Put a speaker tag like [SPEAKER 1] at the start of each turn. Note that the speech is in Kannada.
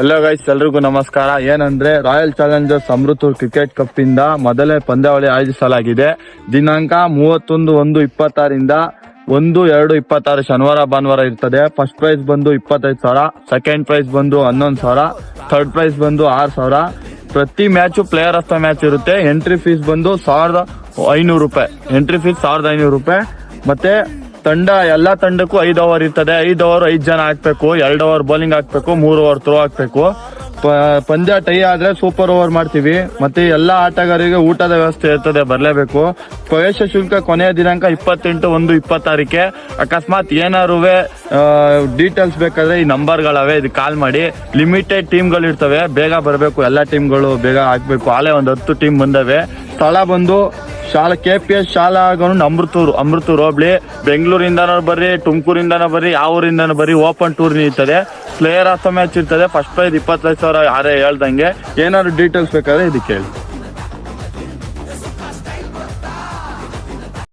[SPEAKER 1] ಹಲೋ ಗೈಸ್, ಎಲ್ರಿಗೂ ನಮಸ್ಕಾರ. ಏನಂದ್ರೆ royal Challengers Amruthur cricket cup ಇಂದ ಮೊದಲೇ ಪಂದ್ಯಾವಳಿ ಆಯೋಜಿಸಲಾಗಿದೆ. ದಿನಾಂಕ 31/1/26 1/2/26 ಶನಿವಾರ ಭಾನುವಾರ ಇರ್ತದೆ. ಫಸ್ಟ್ ಪ್ರೈಸ್ ಬಂದು 25,000, ಸೆಕೆಂಡ್ ಪ್ರೈಸ್ ಬಂದು 11,000, ಥರ್ಡ್ ಪ್ರೈಸ್ ಬಂದು 6,000. ಪ್ರತಿ match player of the match ಇರುತ್ತೆ. ಎಂಟ್ರಿ ಫೀಸ್ ಬಂದು 1,500 ರೂಪಾಯಿ. ಎಂಟ್ರಿ ಫೀಸ್ 1,500 ರೂಪಾಯಿ. ಮತ್ತೆ ಎಲ್ಲಾ ತಂಡಕ್ಕೂ 5 ಓವರ್ ಇರ್ತದೆ. 5 ಓವರ್ 5 ಜನ ಹಾಕ್ಬೇಕು. 2 ಓವರ್ ಬೌಲಿಂಗ್ ಹಾಕ್ಬೇಕು, 3 ಓವರ್ ಥ್ರೋ ಹಾಕ್ಬೇಕು. ಪಂದ್ಯ ಟೈ ಆದ್ರೆ ಸೂಪರ್ ಓವರ್ ಮಾಡ್ತೀವಿ. ಮತ್ತೆ ಎಲ್ಲಾ ಆಟಗಾರರಿಗೆ ಊಟದ ವ್ಯವಸ್ಥೆ ಇರ್ತದೆ, ಬರ್ಲೇಬೇಕು. ಪ್ರವೇಶ ಶುಲ್ಕ ಕೊನೆಯ ದಿನಾಂಕ 28/1/26. ಅಕಸ್ಮಾತ್ ಏನಾರು ಡೀಟೇಲ್ಸ್ ಬೇಕಾದ್ರೆ ಈ ನಂಬರ್ಗಳವೆ, ಇದು ಕಾಲ್ ಮಾಡಿ. ಲಿಮಿಟೆಡ್ ಟೀಮ್ಗಳು ಇರ್ತವೆ, ಬೇಗ ಬರಬೇಕು. ಎಲ್ಲಾ ಟೀಮ್ಗಳು ಬೇಗ ಹಾಕ್ಬೇಕು. ಆಲೇ ಒಂದು 10 ಟೀಮ್ ಬಂದವೆ. ಸ್ಥಳ ಬಂದು KPS ಶಾಲಾ ಗ್ರೌಂಡ್ ಅಮೃತೂರು ಹೋಬ್ಳಿ. ಬೆಂಗಳೂರಿಂದನೂ ಬರ್ರಿ, ತುಮಕೂರಿಂದನೂ ಬರ್ರಿ, ಯಾವ ಊರಿಂದನೂ ಬರ್ರಿ. ಓಪನ್ ಟೂರ್ ಇರ್ತದೆ. ಪ್ಲೇಯರ್ ಆಫ್ ದ ಮ್ಯಾಚ್ ಇರ್ತದೆ. ಫಸ್ಟ್ ಪ್ರೈಸ್ 25,000 ಯಾರೇ ಹೇಳ್ದಂಗೆ. ಏನಾದ್ರು ಡೀಟೇಲ್ಸ್ ಬೇಕಾದ್ರೆ ಇದಕ್ಕೆ ಹೇಳಿ.